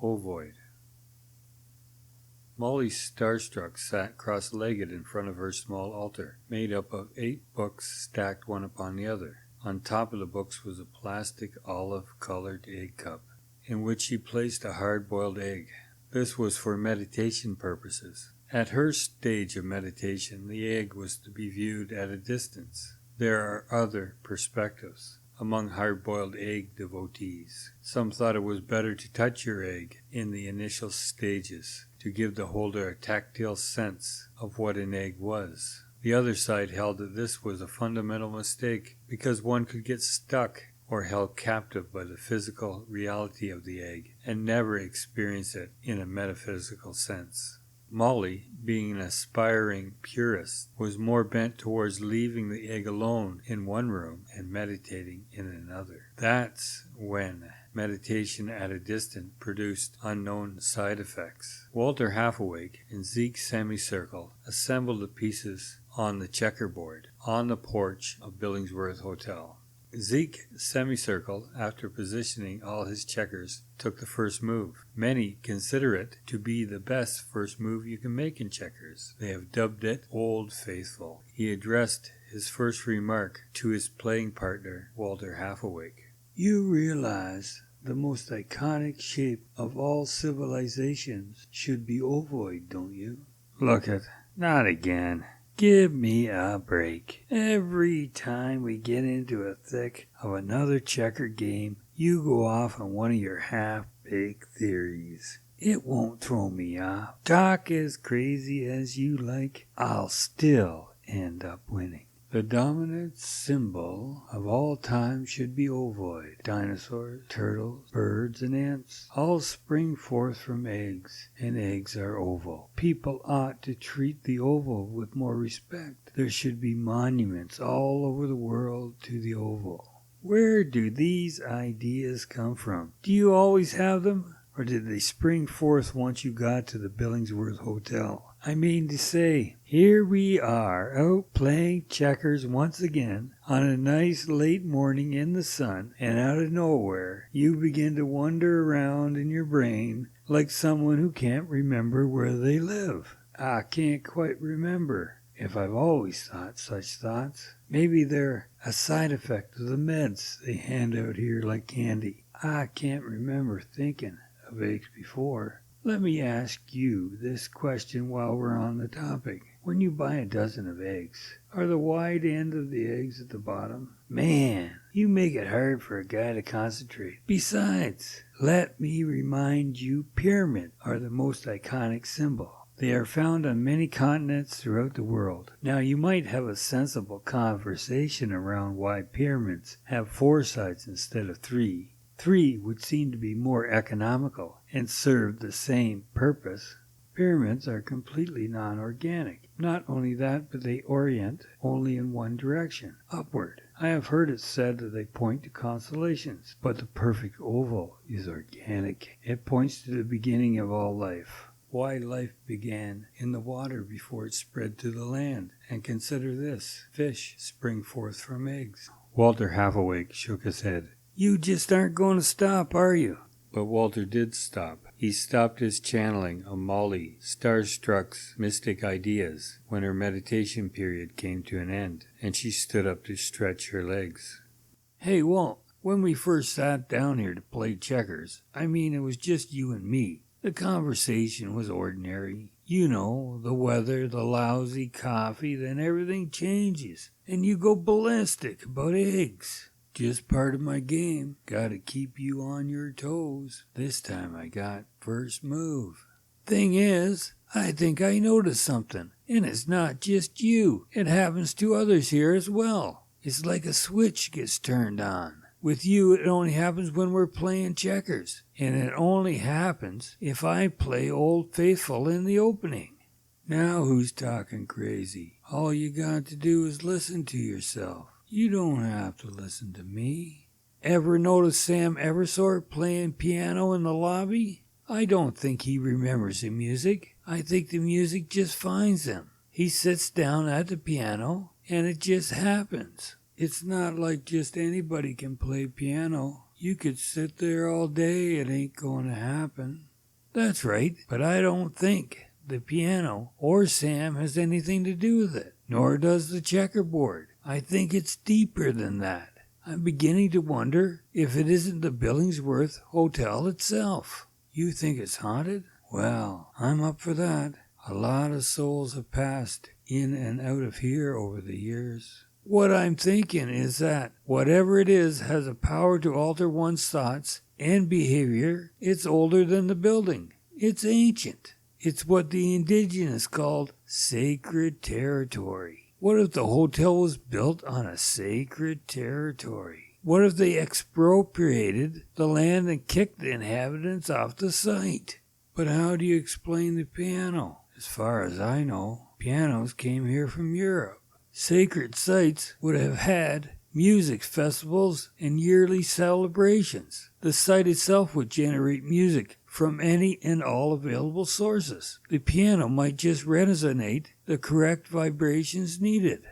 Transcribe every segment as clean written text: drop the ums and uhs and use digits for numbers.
Ovoid. Molly, starstruck, sat cross-legged in front of her small altar, made up of 8 books stacked one upon the other. On top of the books was a plastic olive-colored egg cup, in which she placed a hard-boiled egg. This was for meditation purposes. At her stage of meditation, the egg was to be viewed at a distance. There are other perspectives among hard-boiled egg devotees. Some thought it was better to touch your egg in the initial stages, to give the holder a tactile sense of what an egg was. The other side held that this was a fundamental mistake because one could get stuck or held captive by the physical reality of the egg and never experience it in a metaphysical sense. Molly, being an aspiring purist, was more bent towards leaving the egg alone in one room and meditating in another. That's when meditation at a distance produced unknown side effects. Walter Half-Awake and Zeke Semicircle assembled the pieces on the checkerboard on the porch of Billingsworth Hotel. Zeke Semicircle, after positioning all his checkers, took the first move. Many consider it to be the best first move you can make in checkers. They have dubbed it Old Faithful. He addressed his first remark to his playing partner, Walter Half-Awake. "You realize the most iconic shape of all civilizations should be ovoid, don't you?" "Look it, not again. Give me a break. Every time we get into the thick of another checker game, you go off on one of your half-baked theories. It won't throw me off. Talk as crazy as you like. I'll still end up winning. The dominant symbol of all time should be ovoid. Dinosaurs, turtles, birds, and ants all spring forth from eggs, and eggs are oval. People ought to treat the oval with more respect. There should be monuments all over the world to the oval. Where do these ideas come from? Do you always have them? Or did they spring forth once you got to the Billingsworth Hotel? I mean to say, here we are out playing checkers once again on a nice late morning in the sun, and out of nowhere you begin to wander around in your brain like someone who can't remember where they live. I can't quite remember if I've always thought such thoughts. Maybe they're a side effect of the meds they hand out here like candy. I can't remember thinking of eggs before. Let me ask you this question while we're on the topic. When you buy a dozen of eggs, are the wide end of the eggs at the bottom? Man, you make it hard for a guy to concentrate. Besides, let me remind you, pyramids are the most iconic symbol. They are found on many continents throughout the world. Now, you might have a sensible conversation around why pyramids have 4 sides instead of 3. 3 would seem to be more economical and serve the same purpose. Pyramids are completely non-organic. Not only that, but they orient only in one direction, upward. I have heard it said that they point to constellations, but the perfect oval is organic. It points to the beginning of all life. Why life began in the water before it spread to the land. And consider this, fish spring forth from eggs. Walter Half-Awake shook his head. You just aren't going to stop, are you? But Walter did stop. He stopped his channeling of Molly, starstruck's mystic ideas when her meditation period came to an end, and she stood up to stretch her legs. Hey, Walt, when we first sat down here to play checkers, it was just you and me. The conversation was ordinary. You know, the weather, the lousy coffee, then everything changes, and you go ballistic about eggs. Just part of my game. Gotta keep you on your toes. This time I got first move. Thing is, I think I noticed something. And it's not just you. It happens to others here as well. It's like a switch gets turned on. With you, it only happens when we're playing checkers. And it only happens if I play Old Faithful in the opening. Now who's talking crazy? All you got to do is listen to yourself. You don't have to listen to me. Ever notice Sam Eversort playing piano in the lobby? I don't think he remembers the music. I think the music just finds him. He sits down at the piano, and it just happens. It's not like just anybody can play piano. You could sit there all day, it ain't going to happen. That's right, but I don't think the piano or Sam has anything to do with it, nor does the checkerboard. I think it's deeper than that. I'm beginning to wonder if it isn't the Billingsworth Hotel itself. You think it's haunted? Well, I'm up for that. A lot of souls have passed in and out of here over the years. What I'm thinking is that whatever it is has a power to alter one's thoughts and behavior. It's older than the building. It's ancient. It's what the indigenous called sacred territory. What if the hotel was built on a sacred territory? What if they expropriated the land and kicked the inhabitants off the site? But how do you explain the piano? As far as I know, pianos came here from Europe. Sacred sites would have had music festivals and yearly celebrations. The site itself would generate music from any and all available sources. The piano might just resonate the correct vibrations needed.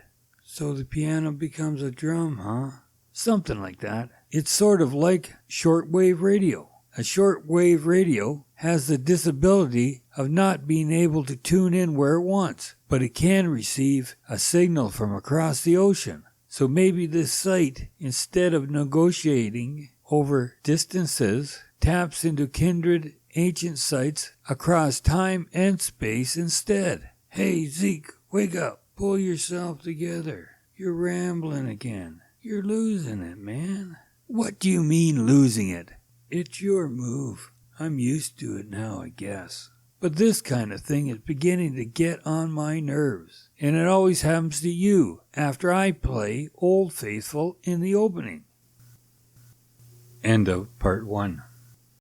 So the piano becomes a drum, huh? Something like that. It's sort of like shortwave radio. A shortwave radio has the disability of not being able to tune in where it wants, but it can receive a signal from across the ocean. So maybe this site, instead of negotiating over distances, taps into kindred ancient sites across time and space instead. Hey, Zeke, wake up. Pull yourself together. You're rambling again. You're losing it, man. What do you mean losing it? It's your move. I'm used to it now, I guess. But this kind of thing is beginning to get on my nerves. And it always happens to you after I play Old Faithful in the opening. End of Part 1.